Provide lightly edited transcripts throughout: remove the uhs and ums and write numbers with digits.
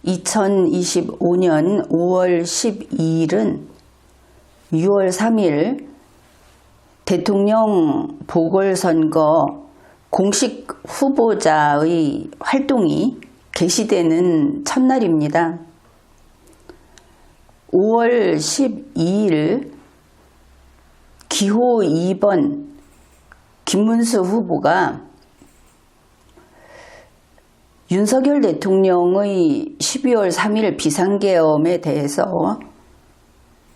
2025년 5월 12일은 6월 3일 대통령 보궐선거 공식 후보자의 활동이 개시되는 첫날입니다. 5월 12일 기호 2번 김문수 후보가 윤석열 대통령의 12월 3일 비상계엄에 대해서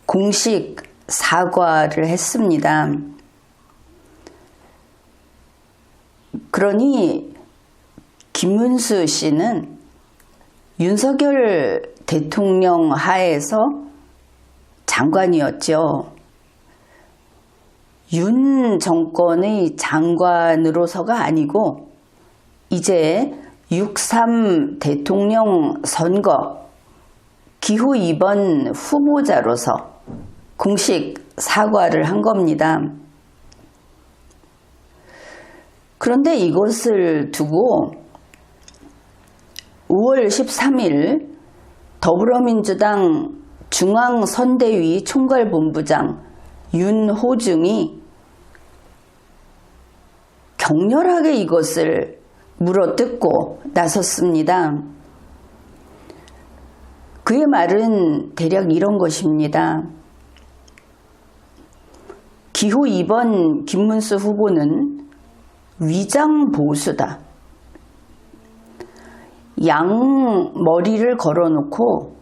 공식 사과를 했습니다. 그러니 김문수 씨는 윤석열 대통령 하에서 장관이었죠. 윤 정권의 장관으로서가 아니고 이제 6.3 대통령 선거 기호 2번 후보자로서 공식 사과를 한 겁니다. 그런데 이것을 두고 5월 13일 더불어민주당 중앙선대위 총괄본부장 윤호중이 격렬하게 이것을 물어뜯고 나섰습니다. 그의 말은 대략 이런 것입니다. 기호 2번 김문수 후보는 위장보수다. 양머리를 걸어놓고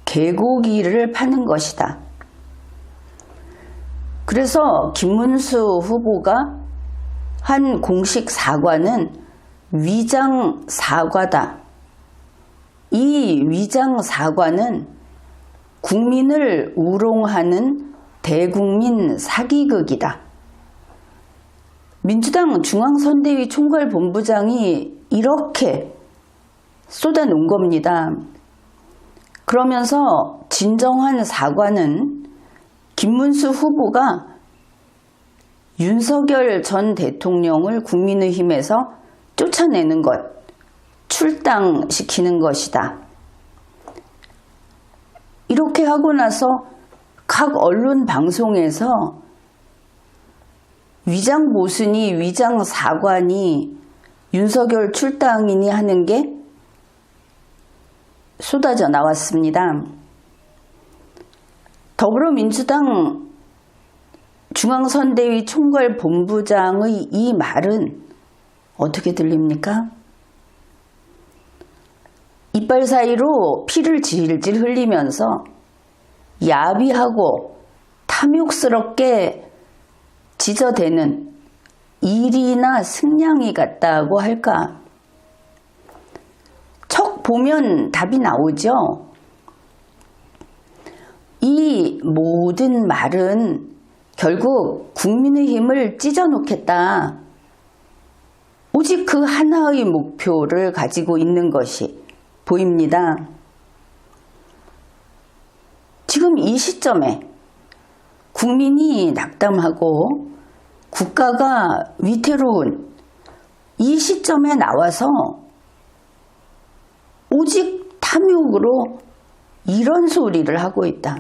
개고기를 파는 것이다. 그래서 김문수 후보가 한 공식 사과는 위장 사과다. 이 위장 사과는 국민을 우롱하는 대국민 사기극이다. 민주당 중앙선대위 총괄본부장이 이렇게 쏟아놓은 겁니다. 그러면서 진정한 사과는 김문수 후보가 윤석열 전 대통령을 국민의힘에서 쫓아내는 것, 출당시키는 것이다. 이렇게 하고 나서 각 언론 방송에서 위장보수니 위장사과니 윤석열 출당이니 하는 게 쏟아져 나왔습니다. 더불어민주당 중앙선대위 총괄본부장의 이 말은 어떻게 들립니까? 이빨 사이로 피를 질질 흘리면서 야비하고 탐욕스럽게 지저대는 일이나 승냥이 같다고 할까? 척 보면 답이 나오죠. 이 모든 말은 결국 국민의힘을 찢어놓겠다. 오직 그 하나의 목표를 가지고 있는 것이 보입니다. 지금 이 시점에 국민이 낙담하고 국가가 위태로운 이 시점에 나와서 오직 탐욕으로 이런 소리를 하고 있다.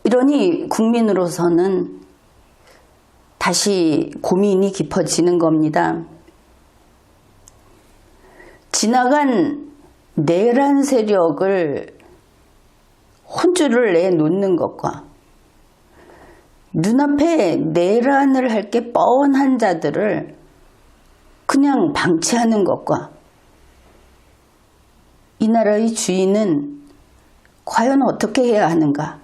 이러니 국민으로서는 다시 고민이 깊어지는 겁니다. 지나간 내란 세력을 혼쭐을 내놓는 것과 눈앞에 내란을 할 게 뻔한 자들을 그냥 방치하는 것과 이 나라의 주인은 과연 어떻게 해야 하는가?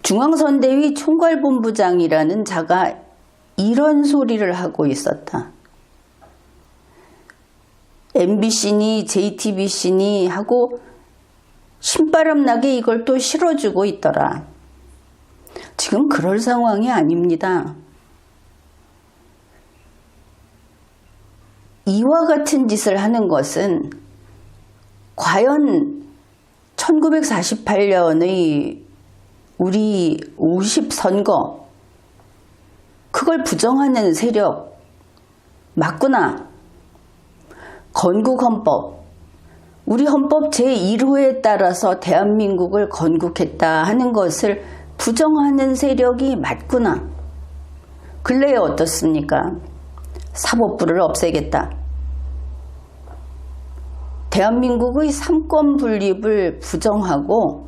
중앙선대위 총괄본부장이라는 자가 이런 소리를 하고 있었다. MBC니 JTBC니 하고 신바람나게 이걸 또 실어주고 있더라. 지금 그럴 상황이 아닙니다. 이와 같은 짓을 하는 것은 과연 1948년의 우리 50선거 그걸 부정하는 세력 맞구나. 건국헌법, 우리 헌법 제1호에 따라서 대한민국을 건국했다 하는 것을 부정하는 세력이 맞구나. 근래에 어떻습니까? 사법부를 없애겠다. 대한민국의 삼권 분립을 부정하고,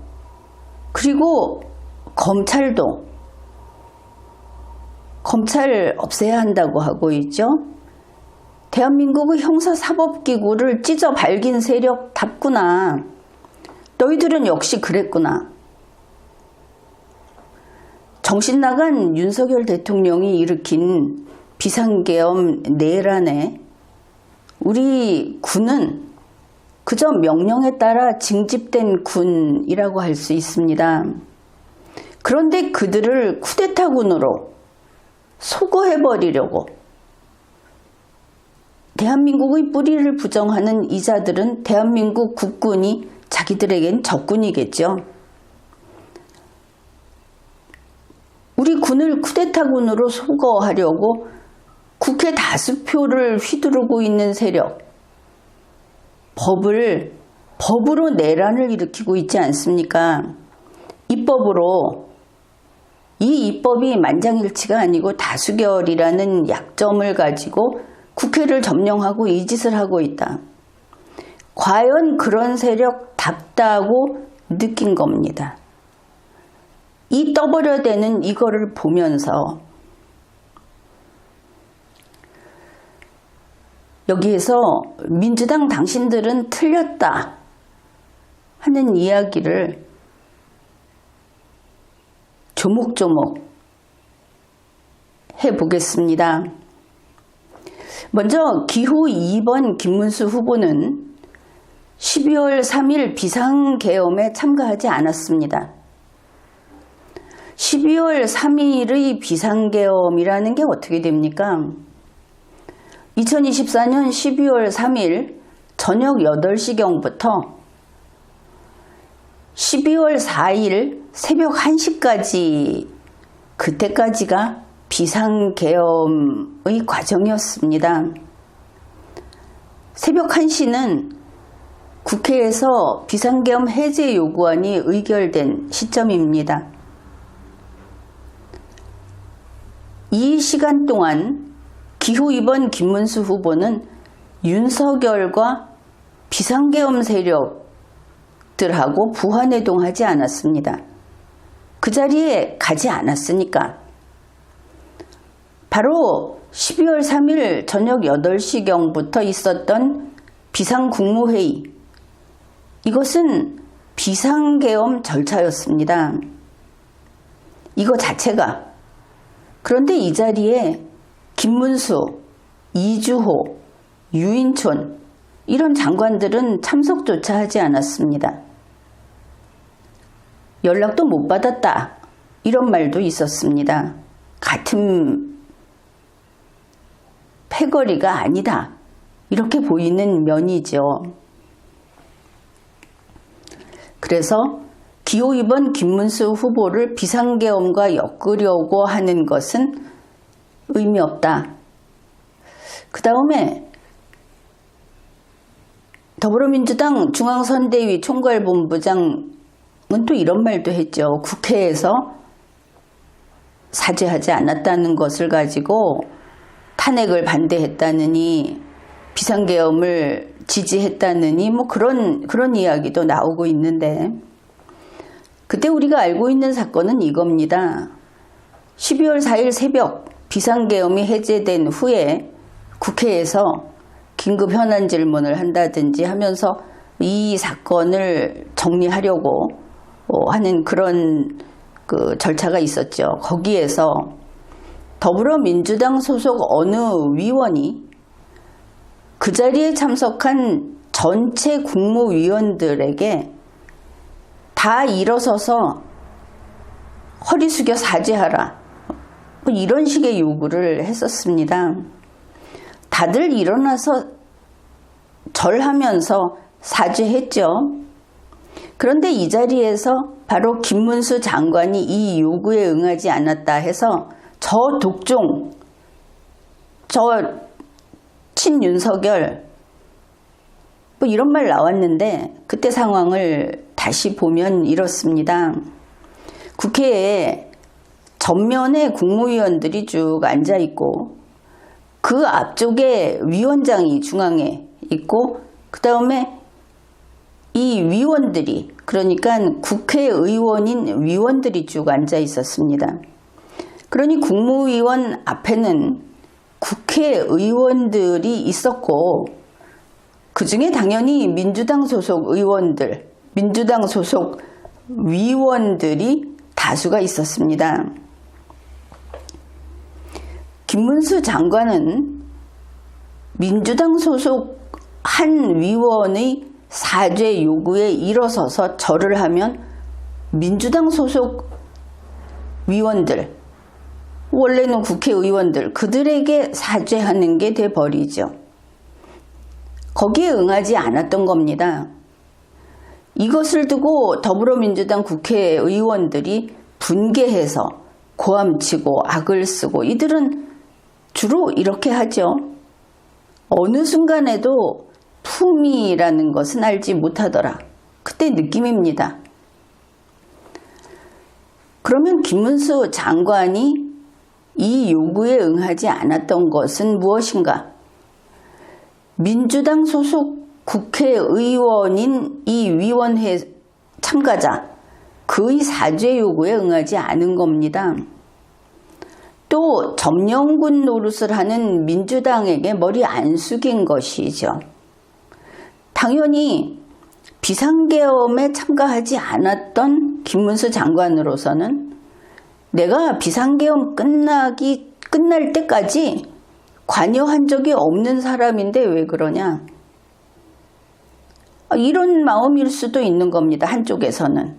그리고 검찰 없애야 한다고 하고 있죠. 대한민국의 형사사법기구를 찢어 발긴 세력답구나. 너희들은 역시 그랬구나. 정신나간 윤석열 대통령이 일으킨 비상계엄 내란에 우리 군은 그저 명령에 따라 징집된 군이라고 할 수 있습니다. 그런데 그들을 쿠데타군으로 소거해버리려고 대한민국의 뿌리를 부정하는 이자들은 대한민국 국군이 자기들에겐 적군이겠죠. 우리 군을 쿠데타군으로 소거하려고 국회 다수표를 휘두르고 있는 세력, 법으로 내란을 일으키고 있지 않습니까? 이 입법이 만장일치가 아니고 다수결이라는 약점을 가지고 국회를 점령하고 이 짓을 하고 있다. 과연 그런 세력답다고 느낀 겁니다. 이 떠버려대는 이거를 보면서 여기에서 민주당 당신들은 틀렸다 하는 이야기를 조목조목 해보겠습니다. 먼저 기호 2번 김문수 후보는 12월 3일 비상계엄에 참가하지 않았습니다. 12월 3일의 비상계엄이라는 게 어떻게 됩니까? 2024년 12월 3일 저녁 8시경부터 12월 4일 새벽 1시까지, 그때까지가 비상계엄의 과정이었습니다. 새벽 1시는 국회에서 비상계엄 해제 요구안이 의결된 시점입니다. 이 시간 동안 기호 2번 김문수 후보는 윤석열과 비상계엄 세력들하고 부화내동하지 않았습니다. 그 자리에 가지 않았으니까. 바로 12월 3일 저녁 8시경부터 있었던 비상국무회의, 이것은 비상계엄 절차였습니다. 이거 자체가. 그런데 이 자리에 김문수, 이주호, 유인촌 이런 장관들은 참석조차 하지 않았습니다. 연락도 못 받았다, 이런 말도 있었습니다. 같은 패거리가 아니다, 이렇게 보이는 면이죠. 그래서 기호 2번 김문수 후보를 비상계엄과 엮으려고 하는 것은 의미 없다. 그 다음에 더불어민주당 중앙선대위 총괄본부장은 또 이런 말도 했죠. 국회에서 사죄하지 않았다는 것을 가지고 탄핵을 반대했다느니, 비상계엄을 지지했다느니, 뭐 그런 이야기도 나오고 있는데, 그때 우리가 알고 있는 사건은 이겁니다. 12월 4일 새벽 비상계엄이 해제된 후에 국회에서 긴급 현안 질문을 한다든지 하면서 이 사건을 정리하려고 하는 그런 절차가 있었죠. 거기에서 더불어민주당 소속 어느 위원이 그 자리에 참석한 전체 국무위원들에게 다 일어서서 허리 숙여 사죄하라, 뭐 이런 식의 요구를 했었습니다. 다들 일어나서 절하면서 사죄했죠. 그런데 이 자리에서 바로 김문수 장관이 이 요구에 응하지 않았다 해서 저 독종, 저 친윤석열 뭐 이런 말 나왔는데 그때 상황을 다시 보면 이렇습니다. 국회에 전면에 국무위원들이 쭉 앉아 있고 그 앞쪽에 위원장이 중앙에 있고 그 다음에 이 위원들이 그러니까 국회의원인 위원들이 쭉 앉아 있었습니다. 그러니 국무위원 앞에는 국회의원들이 있었고 그 중에 당연히 민주당 소속 의원들, 민주당 소속 위원들이 다수가 있었습니다. 김문수 장관은 민주당 소속 한 위원의 사죄 요구에 일어서서 절을 하면 민주당 소속 위원들, 원래는 국회의원들, 그들에게 사죄하는 게 돼버리죠. 거기에 응하지 않았던 겁니다. 이것을 두고 더불어민주당 국회의원들이 분개해서 고함치고 악을 쓰고 이들은 주로 이렇게 하죠. 어느 순간에도 품위라는 것은 알지 못하더라. 그때 느낌입니다. 그러면 김문수 장관이 이 요구에 응하지 않았던 것은 무엇인가? 민주당 소속 국회의원인 이 위원회 참가자, 그의 사죄 요구에 응하지 않은 겁니다. 또 점령군 노릇을 하는 민주당에게 머리 안 숙인 것이죠. 당연히 비상계엄에 참가하지 않았던 김문수 장관으로서는 내가 비상계엄 끝날 때까지 관여한 적이 없는 사람인데 왜 그러냐? 이런 마음일 수도 있는 겁니다. 한쪽에서는.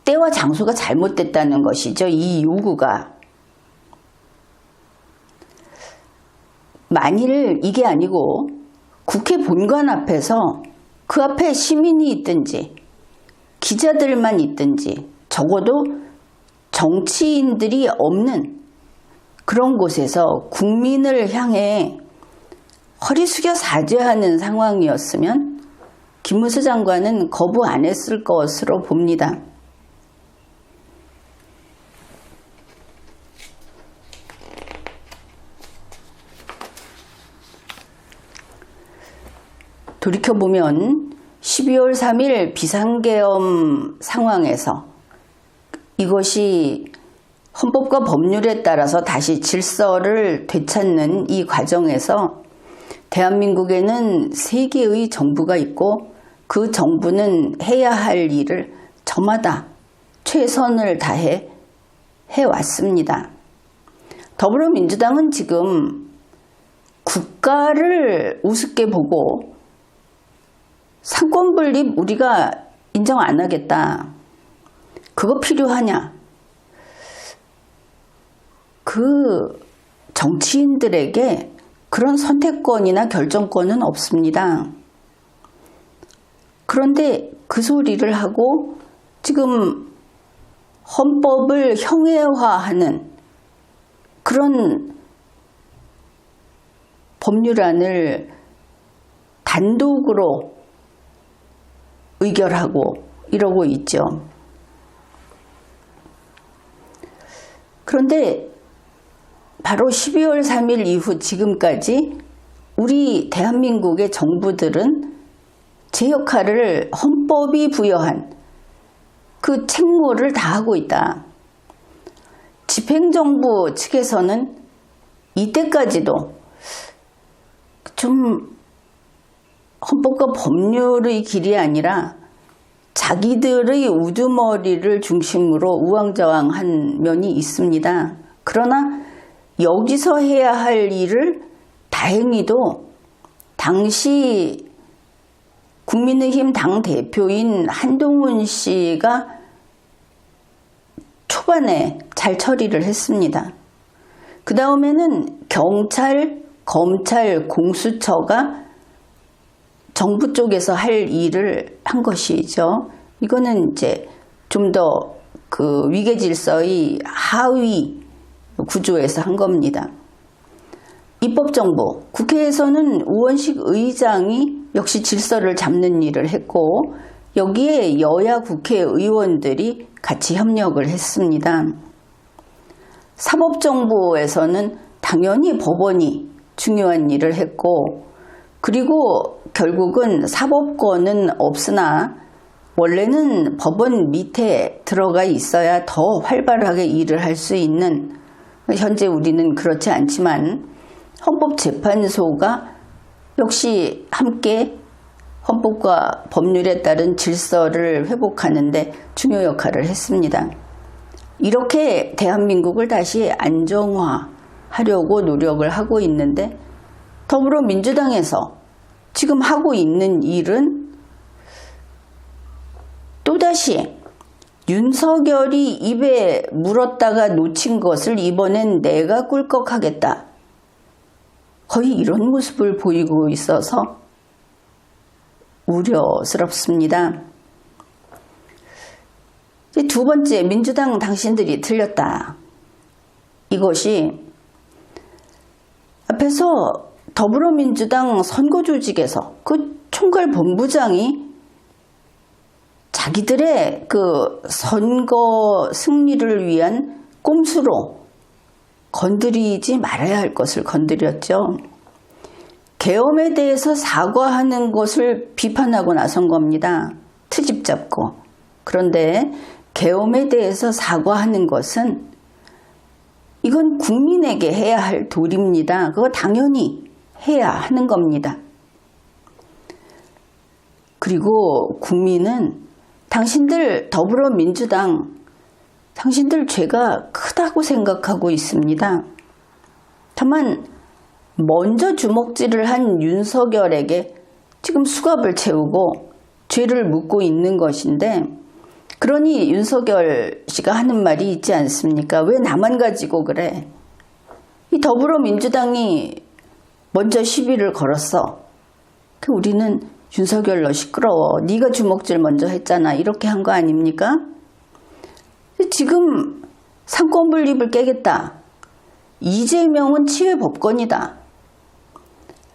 때와 장소가 잘못됐다는 것이죠. 이 요구가. 만일 이게 아니고 국회 본관 앞에서 그 앞에 시민이 있든지 기자들만 있든지 적어도 정치인들이 없는 그런 곳에서 국민을 향해 허리 숙여 사죄하는 상황이었으면 김문수 장관은 거부 안 했을 것으로 봅니다. 돌이켜보면 12월 3일 비상계엄 상황에서 이것이 헌법과 법률에 따라서 다시 질서를 되찾는 이 과정에서 대한민국에는 3개의 정부가 있고 그 정부는 해야 할 일을 저마다 최선을 다해 해왔습니다. 더불어민주당은 지금 국가를 우습게 보고 상권 분립 우리가 인정 안 하겠다. 그거 필요하냐? 그 정치인들에게 그런 선택권이나 결정권은 없습니다. 그런데 그 소리를 하고 지금 헌법을 형해화하는 그런 법률안을 단독으로 의결하고 이러고 있죠. 그런데 바로 12월 3일 이후 지금까지 우리 대한민국의 정부들은 제 역할을 헌법이 부여한 그 책무를 다하고 있다. 집행정부 측에서는 이때까지도 좀 헌법과 법률의 길이 아니라 자기들의 우두머리를 중심으로 우왕좌왕한 면이 있습니다. 그러나 여기서 해야 할 일을 다행히도 당시 국민의힘 당대표인 한동훈 씨가 초반에 잘 처리를 했습니다. 그 다음에는 경찰, 검찰, 공수처가 정부 쪽에서 할 일을 한 것이죠. 이거는 이제 좀 더 그 위계 질서의 하위 구조에서 한 겁니다. 입법정부, 국회에서는 우원식 의장이 역시 질서를 잡는 일을 했고 여기에 여야 국회의원들이 같이 협력을 했습니다. 사법정부에서는 당연히 법원이 중요한 일을 했고 그리고 결국은 사법권은 없으나 원래는 법원 밑에 들어가 있어야 더 활발하게 일을 할 수 있는, 현재 우리는 그렇지 않지만 헌법재판소가 역시 함께 헌법과 법률에 따른 질서를 회복하는 데 중요 역할을 했습니다. 이렇게 대한민국을 다시 안정화하려고 노력을 하고 있는데 더불어민주당에서 지금 하고 있는 일은 또다시 윤석열이 입에 물었다가 놓친 것을 이번엔 내가 꿀꺽하겠다. 거의 이런 모습을 보이고 있어서 우려스럽습니다. 두 번째, 민주당 당신들이 틀렸다. 이것이 앞에서 더불어민주당 선거조직에서 그 총괄본부장이 자기들의 그 선거 승리를 위한 꼼수로 건드리지 말아야 할 것을 건드렸죠. 계엄에 대해서 사과하는 것을 비판하고 나선 겁니다. 트집 잡고. 그런데 계엄에 대해서 사과하는 것은 이건 국민에게 해야 할 도리입니다. 그거 당연히 해야 하는 겁니다. 그리고 국민은 당신들 더불어민주당, 당신들 죄가 크다고 생각하고 있습니다. 다만 먼저 주먹질을 한 윤석열에게 지금 수갑을 채우고 죄를 묻고 있는 것인데, 그러니 윤석열 씨가 하는 말이 있지 않습니까? 왜 나만 가지고 그래? 이 더불어민주당이 먼저 시비를 걸었어. 우리는 윤석열 너 시끄러워. 네가 주먹질 먼저 했잖아. 이렇게 한 거 아닙니까? 지금 상권분립을 깨겠다. 이재명은 치외 법권이다.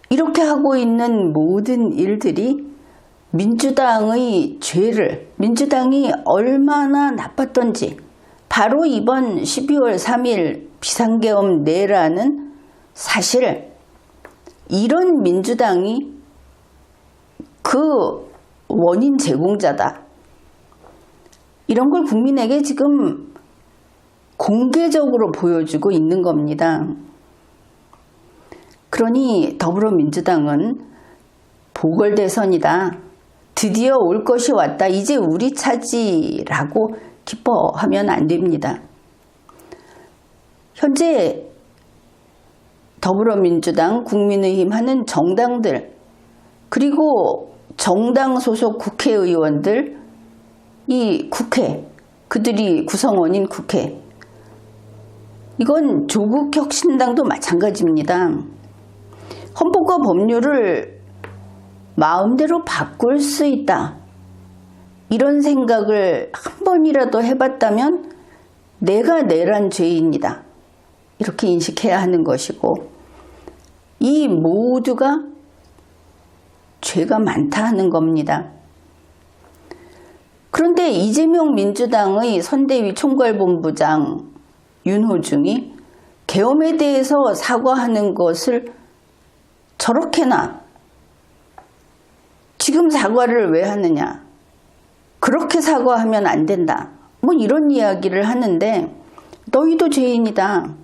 이렇게 하고 있는 모든 일들이 민주당의 죄를, 민주당이 얼마나 나빴던지 바로 이번 12월 3일 비상계엄 내라는 사실, 이런 민주당이 그 원인 제공자다. 이런 걸 국민에게 지금 공개적으로 보여주고 있는 겁니다. 그러니 더불어민주당은 보궐대선이다. 드디어 올 것이 왔다. 이제 우리 차지라고 기뻐하면 안 됩니다. 현재 더불어민주당, 국민의힘 하는 정당들, 그리고 정당 소속 국회의원들, 이 국회, 그들이 구성원인 국회, 이건 조국혁신당도 마찬가지입니다. 헌법과 법률을 마음대로 바꿀 수 있다. 이런 생각을 한 번이라도 해봤다면 내가 내란 죄인이다. 이렇게 인식해야 하는 것이고, 이 모두가 죄가 많다 하는 겁니다. 그런데 이재명 민주당의 선대위 총괄본부장 윤호중이 계엄에 대해서 사과하는 것을 저렇게나, 지금 사과를 왜 하느냐, 그렇게 사과하면 안 된다, 뭐 이런 이야기를 하는데 너희도 죄인이다.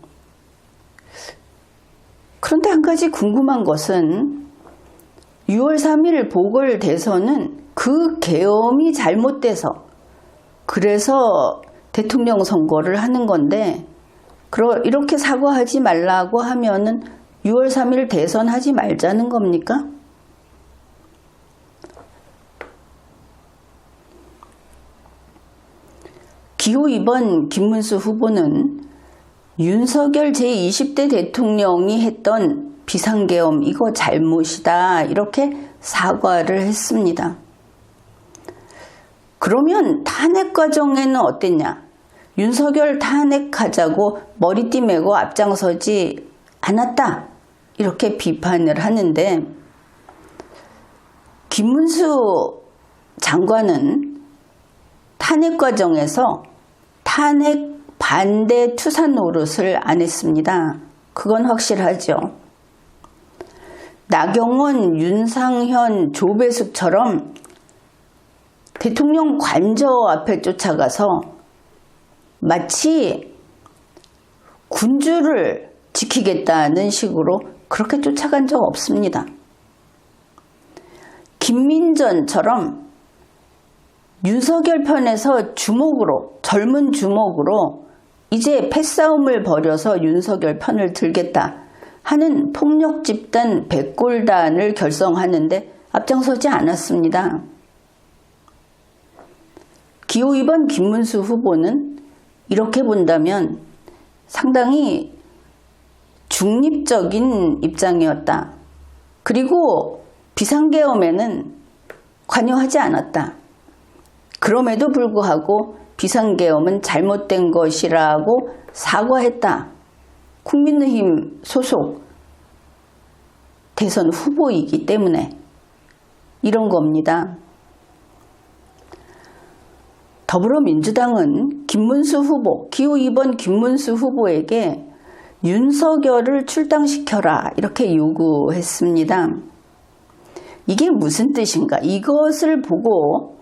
그런데 한 가지 궁금한 것은 6월 3일 보궐대선은 그 계엄이 잘못돼서 그래서 대통령 선거를 하는 건데, 이렇게 사과하지 말라고 하면은 6월 3일 대선 하지 말자는 겁니까? 기호 2번 김문수 후보는 윤석열 제20대 대통령이 했던 비상계엄 이거 잘못이다, 이렇게 사과를 했습니다. 그러면 탄핵 과정에는 어땠냐? 윤석열 탄핵하자고 머리띠 메고 앞장서지 않았다. 이렇게 비판을 하는데 김문수 장관은 탄핵 과정에서 탄핵 반대 투사 노릇을 안 했습니다. 그건 확실하죠. 나경원, 윤상현, 조배숙처럼 대통령 관저 앞에 쫓아가서 마치 군주를 지키겠다는 식으로 그렇게 쫓아간 적 없습니다. 김민전처럼 윤석열 편에서 주목으로, 젊은 주목으로 이제 패싸움을 벌여서 윤석열 편을 들겠다 하는 폭력 집단 백골단을 결성하는데 앞장서지 않았습니다. 기호 2번 김문수 후보는 이렇게 본다면 상당히 중립적인 입장이었다. 그리고 비상계엄에는 관여하지 않았다. 그럼에도 불구하고 비상계엄은 잘못된 것이라고 사과했다. 국민의힘 소속 대선 후보이기 때문에 이런 겁니다. 더불어민주당은 김문수 후보, 기호 2번 김문수 후보에게 윤석열을 출당시켜라 이렇게 요구했습니다. 이게 무슨 뜻인가? 이것을 보고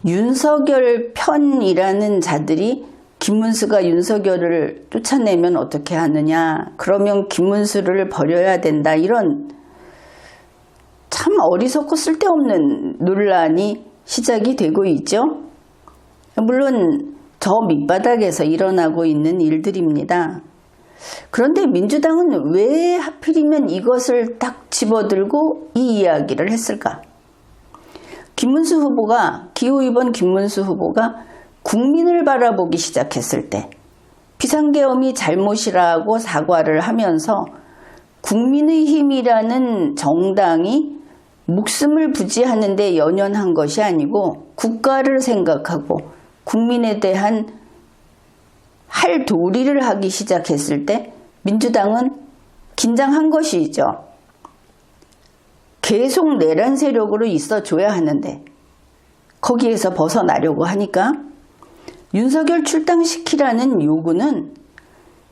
윤석열 편이라는 자들이 김문수가 윤석열을 쫓아내면 어떻게 하느냐, 그러면 김문수를 버려야 된다, 이런 참 어리석고 쓸데없는 논란이 시작이 되고 있죠. 물론 저 밑바닥에서 일어나고 있는 일들입니다. 그런데 민주당은 왜 하필이면 이것을 딱 집어들고 이 이야기를 했을까? 김문수 후보가, 기호 2번 김문수 후보가 국민을 바라보기 시작했을 때 비상계엄이 잘못이라고 사과를 하면서 국민의힘이라는 정당이 목숨을 부지하는 데 연연한 것이 아니고 국가를 생각하고 국민에 대한 할 도리를 하기 시작했을 때 민주당은 긴장한 것이죠. 계속 내란 세력으로 있어줘야 하는데 거기에서 벗어나려고 하니까 윤석열 출당시키라는 요구는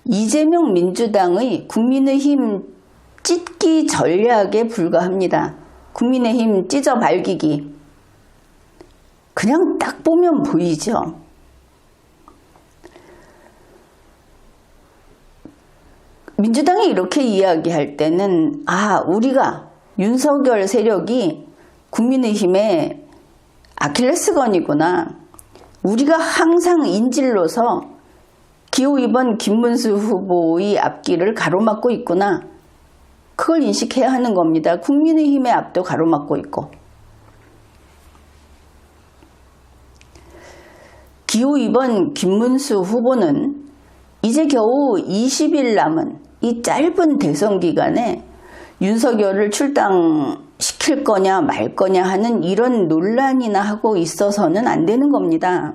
이재명 민주당의 국민의힘 찢기 전략에 불과합니다. 국민의힘 찢어 발기기. 그냥 딱 보면 보이죠. 민주당이 이렇게 이야기할 때는 우리가 윤석열 세력이 국민의힘의 아킬레스건이구나. 우리가 항상 인질로서 기호 2번 김문수 후보의 앞길을 가로막고 있구나. 그걸 인식해야 하는 겁니다. 국민의힘의 앞도 가로막고 있고. 기호 2번 김문수 후보는 이제 겨우 20일 남은 이 짧은 대선 기간에 윤석열을 출당시킬 거냐 말 거냐 하는 이런 논란이나 하고 있어서는 안 되는 겁니다.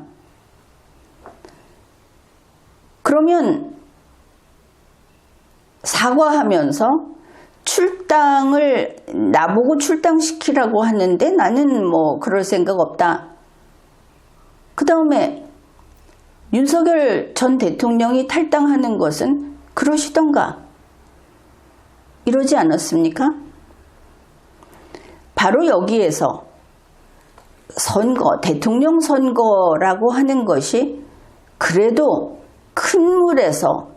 그러면 사과하면서 출당을 나보고 출당시키라고 하는데 나는 뭐 그럴 생각 없다. 그 다음에 윤석열 전 대통령이 탈당하는 것은 그러시던가 이러지 않았습니까? 바로 여기에서 선거, 대통령 선거라고 하는 것이 그래도 큰 물에서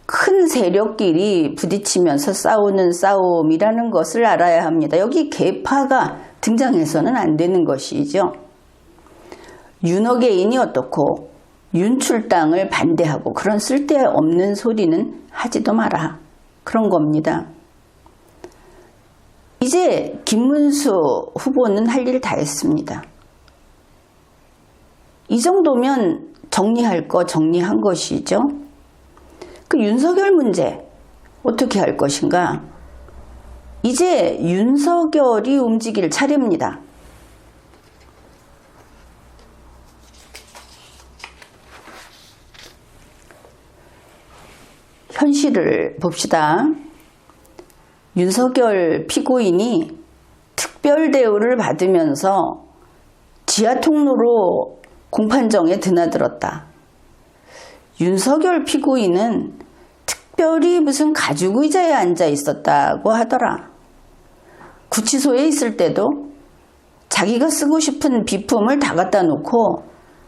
큰 세력끼리 부딪히면서 싸우는 싸움이라는 것을 알아야 합니다. 여기 계파가 등장해서는 안 되는 것이죠. 윤어게인이 어떻고 윤출당을 반대하고 그런 쓸데없는 소리는 하지도 마라. 그런 겁니다. 이제 김문수 후보는 할 일 다 했습니다. 이 정도면 정리할 거 정리한 것이죠. 그 윤석열 문제 어떻게 할 것인가? 이제 윤석열이 움직일 차례입니다. 현실을 봅시다. 윤석열 피고인이 특별 대우를 받으면서 지하 통로로 공판정에 드나들었다. 윤석열 피고인은 특별히 무슨 가죽 의자에 앉아 있었다고 하더라. 구치소에 있을 때도 자기가 쓰고 싶은 비품을 다 갖다 놓고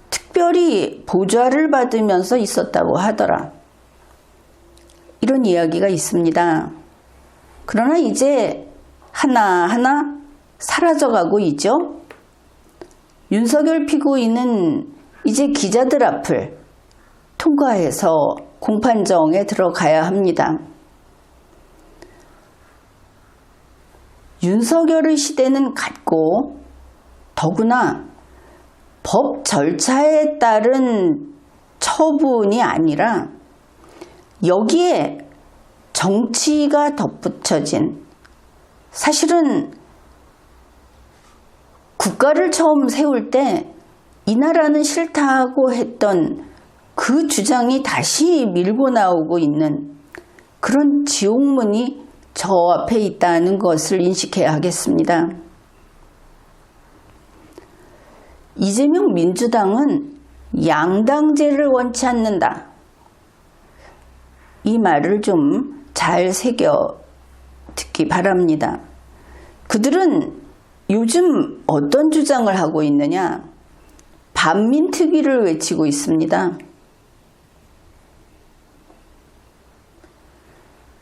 특별히 보좌를 받으면서 있었다고 하더라. 이런 이야기가 있습니다. 그러나 이제 하나하나 사라져가고 있죠. 윤석열 피고인은 이제 기자들 앞을 통과해서 공판정에 들어가야 합니다. 윤석열의 시대는 갔고 더구나 법 절차에 따른 처분이 아니라 여기에 정치가 덧붙여진, 사실은 국가를 처음 세울 때 이 나라는 싫다고 했던 그 주장이 다시 밀고 나오고 있는 그런 지옥문이 저 앞에 있다는 것을 인식해야 하겠습니다. 이재명 민주당은 양당제를 원치 않는다. 이 말을 좀 잘 새겨 듣기 바랍니다. 그들은 요즘 어떤 주장을 하고 있느냐? 반민특위를 외치고 있습니다.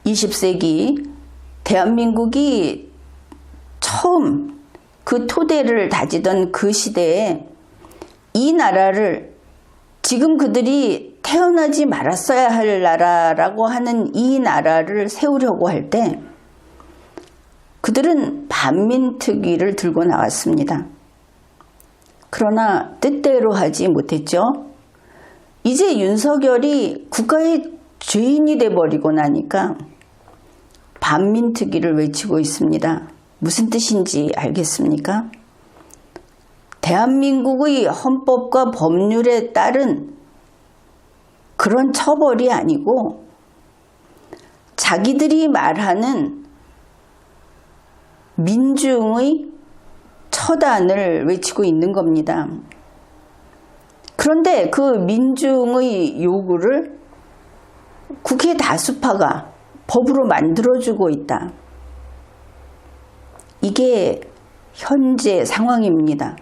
20세기 대한민국이 처음 그 토대를 다지던 그 시대에 이 나라를 지금 그들이 태어나지 말았어야 할 나라라고 하는 이 나라를 세우려고 할 때 그들은 반민특위를 들고 나왔습니다. 그러나 뜻대로 하지 못했죠. 이제 윤석열이 국가의 죄인이 돼버리고 나니까 반민특위를 외치고 있습니다. 무슨 뜻인지 알겠습니까? 대한민국의 헌법과 법률에 따른 그런 처벌이 아니고 자기들이 말하는 민중의 처단을 외치고 있는 겁니다. 그런데 그 민중의 요구를 국회 다수파가 법으로 만들어주고 있다. 이게 현재 상황입니다.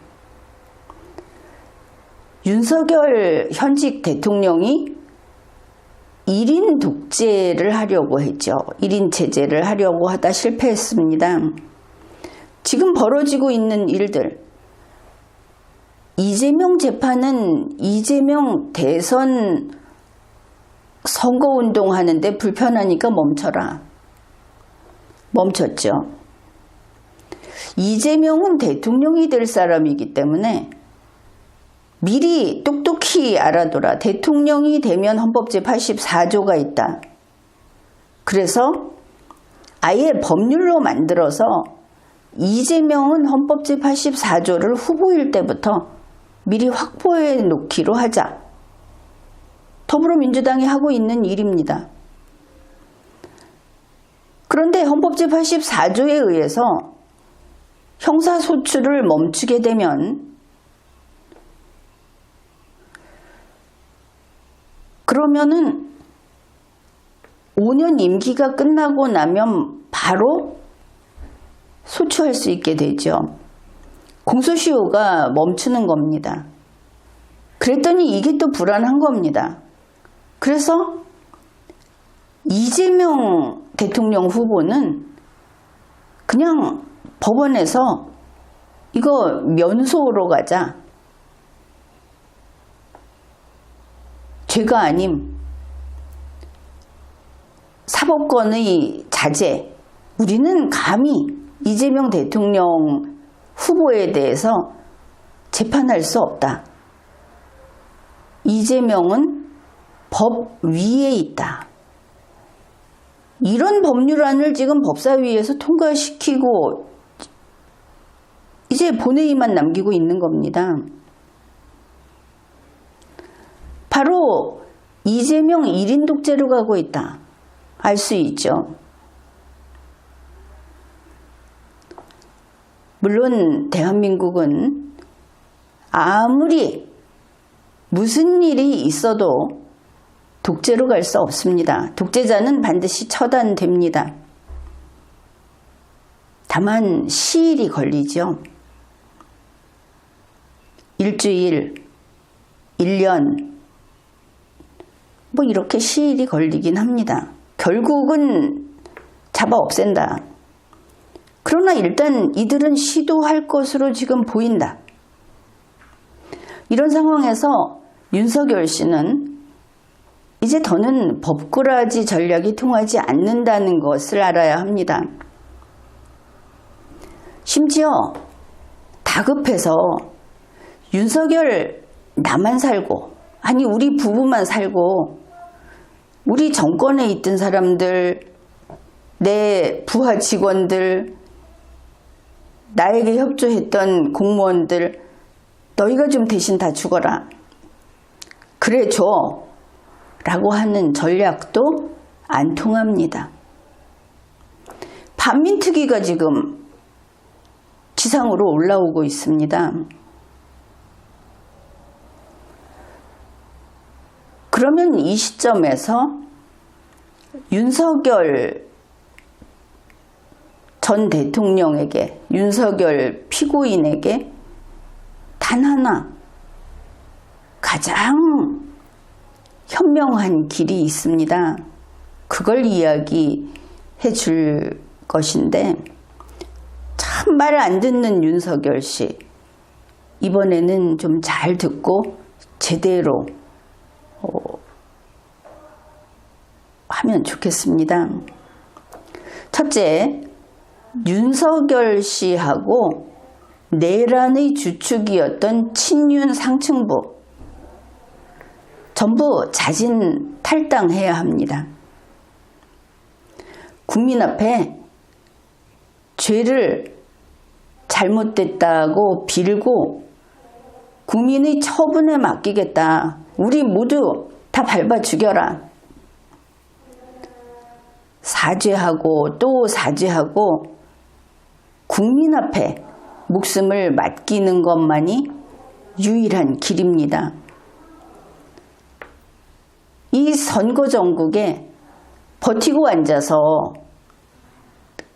윤석열 현직 대통령이 1인 독재를 하려고 했죠. 1인 체제를 하려고 하다 실패했습니다. 지금 벌어지고 있는 일들, 이재명 재판은 이재명 대선 선거운동 하는데 불편하니까 멈춰라. 멈췄죠. 이재명은 대통령이 될 사람이기 때문에 미리 똑똑히 알아둬라. 대통령이 되면 헌법 제84조가 있다. 그래서 아예 법률로 만들어서 이재명은 헌법 제84조를 후보일 때부터 미리 확보해 놓기로 하자. 더불어민주당이 하고 있는 일입니다. 그런데 헌법 제84조에 의해서 형사소추를 멈추게 되면 그러면은 5년 임기가 끝나고 나면 바로 소추할 수 있게 되죠. 공소시효가 멈추는 겁니다. 그랬더니 이게 또 불안한 겁니다. 그래서 이재명 대통령 후보는 그냥 법원에서 이거 면소로 가자. 죄가 아님. 사법권의 자제. 우리는 감히 이재명 대통령 후보에 대해서 재판할 수 없다. 이재명은 법 위에 있다. 이런 법률안을 지금 법사위에서 통과시키고 이제 본회의만 남기고 있는 겁니다. 바로 이재명 1인 독재로 가고 있다. 알 수 있죠. 물론 대한민국은 아무리 무슨 일이 있어도 독재로 갈 수 없습니다. 독재자는 반드시 처단됩니다. 다만 시일이 걸리죠. 일주일, 1년 뭐 이렇게 시일이 걸리긴 합니다. 결국은 잡아 없앤다. 그러나 일단 이들은 시도할 것으로 지금 보인다. 이런 상황에서 윤석열 씨는 이제 더는 법꾸라지 전략이 통하지 않는다는 것을 알아야 합니다. 심지어 다급해서 윤석열 나만 살고, 아니 우리 부부만 살고, 우리 정권에 있던 사람들, 내 부하 직원들, 나에게 협조했던 공무원들, 너희가 좀 대신 다 죽어라. 그래 줘. 라고 하는 전략도 안 통합니다. 반민특위가 지금 지상으로 올라오고 있습니다. 그러면 이 시점에서 윤석열 전 대통령에게, 윤석열 피고인에게 단 하나 가장 현명한 길이 있습니다. 그걸 이야기해 줄 것인데, 참 말 안 듣는 윤석열 씨, 이번에는 좀 잘 듣고 제대로 하면 좋겠습니다. 첫째, 윤석열 씨하고 내란의 주축이었던 친윤 상층부 전부 자진 탈당해야 합니다. 국민 앞에 죄를 잘못됐다고 빌고 국민의 처분에 맡기겠다. 우리 모두 다 밟아 죽여라. 사죄하고 또 사죄하고 국민 앞에 목숨을 맡기는 것만이 유일한 길입니다. 이 선거 전국에 버티고 앉아서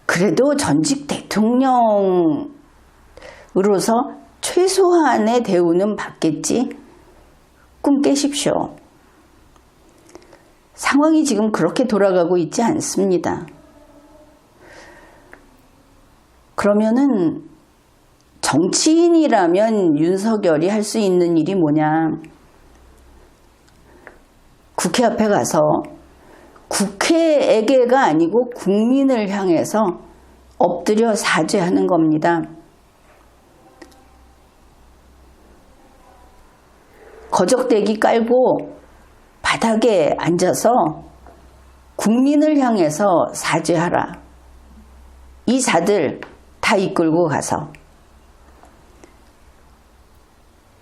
그래도 전직 대통령으로서 최소한의 대우는 받겠지? 꿈 깨십시오. 상황이 지금 그렇게 돌아가고 있지 않습니다. 그러면은 정치인이라면 윤석열이 할 수 있는 일이 뭐냐? 국회 앞에 가서 국회에게가 아니고 국민을 향해서 엎드려 사죄하는 겁니다. 거적대기 깔고 바닥에 앉아서 국민을 향해서 사죄하라. 이 자들 다 이끌고 가서.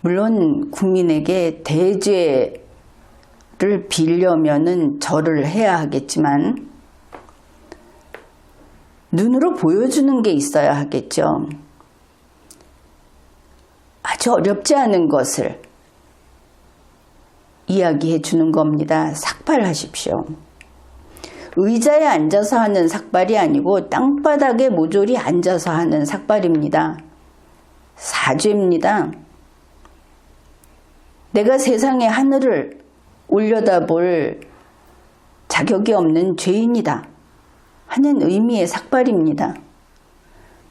물론 국민에게 대죄를 빌려면은 절을 해야 하겠지만 눈으로 보여주는 게 있어야 하겠죠. 아주 어렵지 않은 것을 이야기해 주는 겁니다. 삭발하십시오. 의자에 앉아서 하는 삭발이 아니고 땅바닥에 모조리 앉아서 하는 삭발입니다. 사죄입니다. 내가 세상의 하늘을 올려다볼 자격이 없는 죄인이다 하는 의미의 삭발입니다.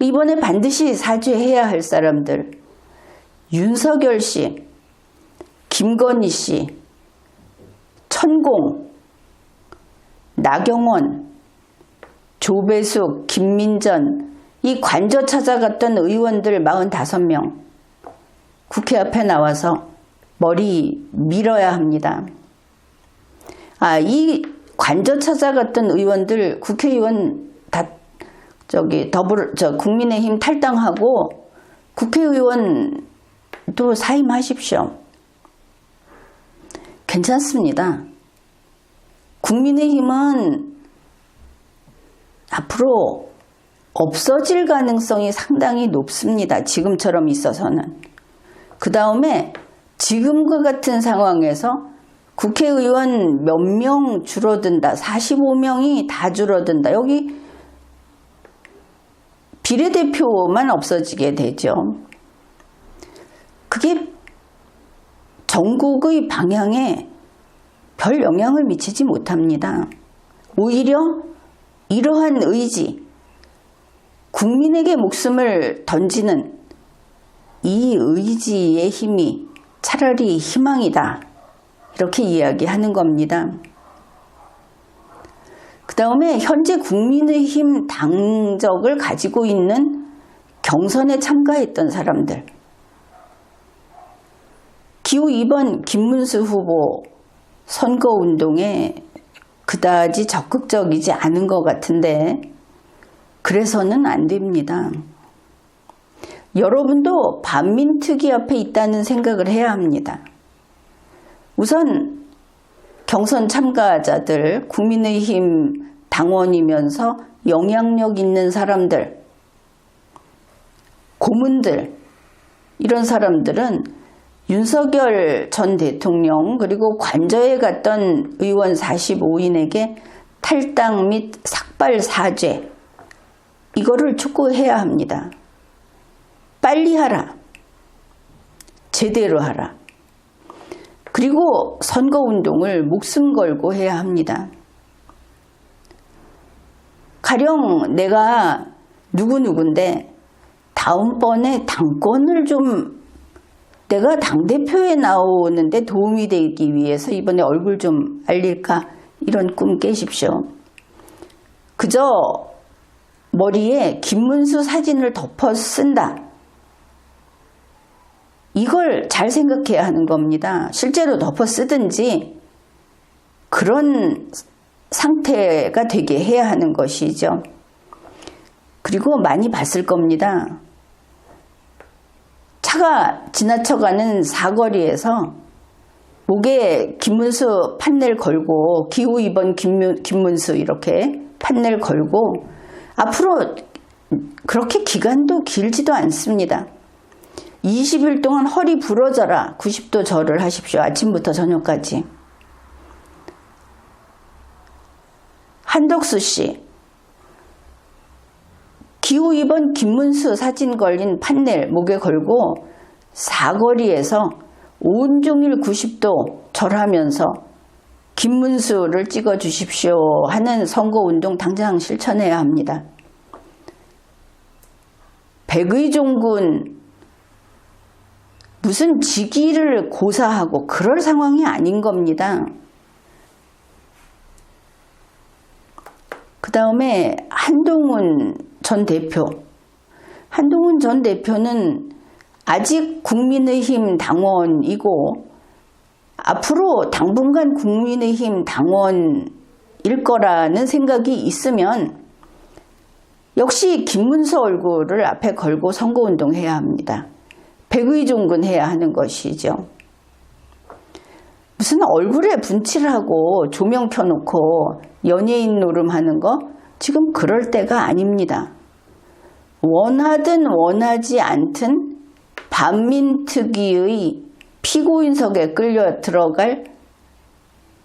이번에 반드시 사죄해야 할 사람들, 윤석열 씨, 김건희 씨, 천공, 나경원, 조배숙, 김민전, 이 관저 찾아갔던 의원들 45명 국회 앞에 나와서 머리 밀어야 합니다. 이 관저 찾아갔던 의원들, 국회의원 다 국민의힘 탈당하고 국회의원 또 사임하십시오. 괜찮습니다. 국민의힘은 앞으로 없어질 가능성이 상당히 높습니다. 지금처럼 있어서는. 그 다음에 지금과 같은 상황에서 국회의원 몇 명 줄어든다. 45명이 다 줄어든다. 여기 비례대표만 없어지게 되죠. 그게 전국의 방향에 별 영향을 미치지 못합니다. 오히려 이러한 의지, 국민에게 목숨을 던지는 이 의지의 힘이 차라리 희망이다. 이렇게 이야기하는 겁니다. 그 다음에 현재 국민의힘 당적을 가지고 있는 경선에 참가했던 사람들. 기호 2번 김문수 후보 선거운동에 그다지 적극적이지 않은 것 같은데 그래서는 안 됩니다. 여러분도 반민특위 앞에 있다는 생각을 해야 합니다. 우선 경선 참가자들, 국민의힘 당원이면서 영향력 있는 사람들, 고문들, 이런 사람들은 윤석열 전 대통령 그리고 관저에 갔던 의원 45인에게 탈당 및 삭발 사죄, 이거를 촉구해야 합니다. 빨리 하라. 제대로 하라. 그리고 선거운동을 목숨 걸고 해야 합니다. 가령 내가 누구누군데 다음번에 당권을 좀 내가 당대표에 나오는데 도움이 되기 위해서 이번에 얼굴 좀 알릴까, 이런 꿈 깨십시오. 그저 머리에 김문수 사진을 덮어 쓴다. 이걸 잘 생각해야 하는 겁니다. 실제로 덮어 쓰든지 그런 상태가 되게 해야 하는 것이죠. 그리고 많이 봤을 겁니다. 차가 지나쳐가는 사거리에서 목에 김문수 판넬 걸고 기호 2번 김문수 이렇게 판넬 걸고, 앞으로 그렇게 기간도 길지도 않습니다. 20일 동안 허리 부러져라 90도 절을 하십시오. 아침부터 저녁까지. 한덕수 씨, 기호 2번 김문수 사진 걸린 판넬 목에 걸고 사거리에서 온종일 90도 절하면서 김문수를 찍어 주십시오 하는 선거운동 당장 실천해야 합니다. 백의종군 무슨 직위를 고사하고 그럴 상황이 아닌 겁니다. 그 다음에 한동훈 전 대표. 한동훈 전 대표는 아직 국민의힘 당원이고 앞으로 당분간 국민의힘 당원일 거라는 생각이 있으면 역시 김문수 얼굴을 앞에 걸고 선거운동 해야 합니다. 백의종군 해야 하는 것이죠. 무슨 얼굴에 분칠하고 조명 켜놓고 연예인 노름하는 거 지금 그럴 때가 아닙니다. 원하든 원하지 않든 반민특위의 피고인석에 끌려 들어갈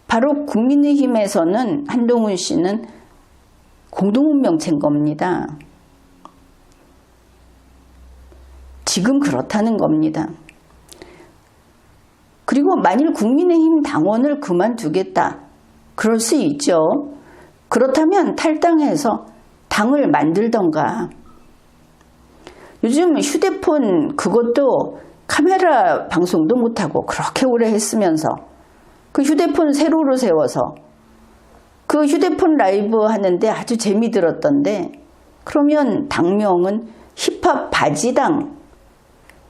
바로 국민의힘에서는 한동훈 씨는 공동운명체인 겁니다. 지금 그렇다는 겁니다. 그리고 만일 국민의힘 당원을 그만두겠다. 그럴 수 있죠. 그렇다면 탈당해서 당을 만들던가. 요즘 휴대폰 그것도 카메라 방송도 못하고 그렇게 오래 했으면서 그 휴대폰 세로로 세워서 그 휴대폰 라이브 하는데 아주 재미 들었던데, 그러면 당명은 힙합 바지당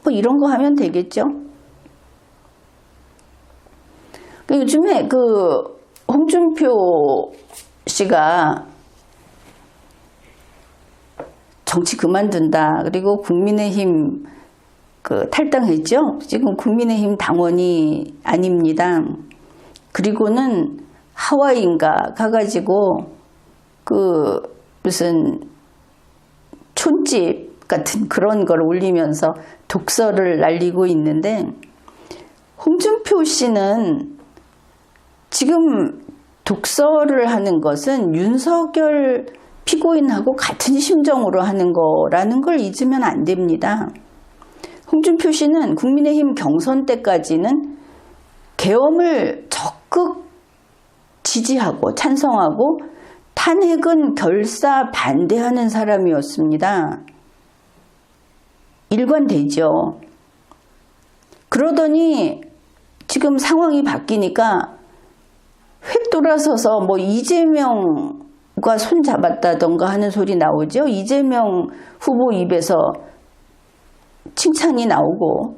뭐 이런 거 하면 되겠죠. 요즘에 그 홍준표 씨가 정치 그만둔다. 그리고 국민의힘 그 탈당했죠. 지금 국민의힘 당원이 아닙니다. 그리고는 하와이인가 가가지고 그 무슨 촌집 같은 그런 걸 올리면서 독설을 날리고 있는데, 홍준표 씨는 지금 독설을 하는 것은 윤석열 피고인하고 같은 심정으로 하는 거라는 걸 잊으면 안 됩니다. 홍준표 씨는 국민의힘 경선 때까지는 계엄을 적극 지지하고 찬성하고 탄핵은 결사 반대하는 사람이었습니다. 일관되죠. 그러더니 지금 상황이 바뀌니까 획 돌아서서 뭐 이재명과 손 잡았다던가 하는 소리 나오죠. 이재명 후보 입에서 칭찬이 나오고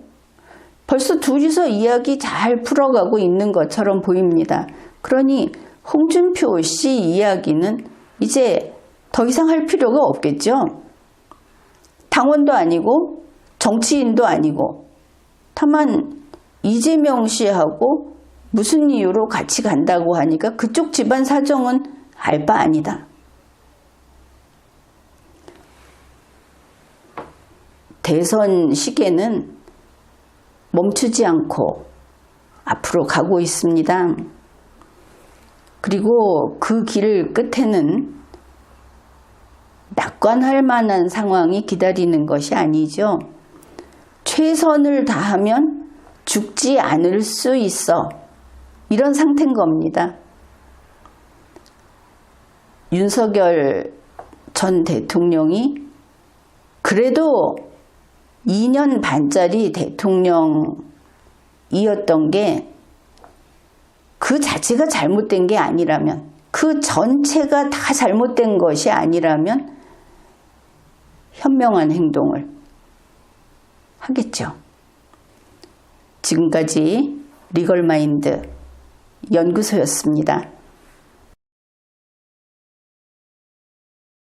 벌써 둘이서 이야기 잘 풀어가고 있는 것처럼 보입니다. 그러니 홍준표 씨 이야기는 이제 더 이상 할 필요가 없겠죠. 당원도 아니고 정치인도 아니고 다만 이재명 씨하고 무슨 이유로 같이 간다고 하니까 그쪽 집안 사정은 알 바 아니다. 대선 시계는 멈추지 않고 앞으로 가고 있습니다. 그리고 그 길 끝에는 낙관할 만한 상황이 기다리는 것이 아니죠. 최선을 다하면 죽지 않을 수 있어. 이런 상태인 겁니다. 윤석열 전 대통령이 그래도 2년 반짜리 대통령이었던 게 그 자체가 잘못된 게 아니라면, 그 전체가 다 잘못된 것이 아니라면 현명한 행동을 하겠죠. 지금까지 리걸마인드 연구소였습니다.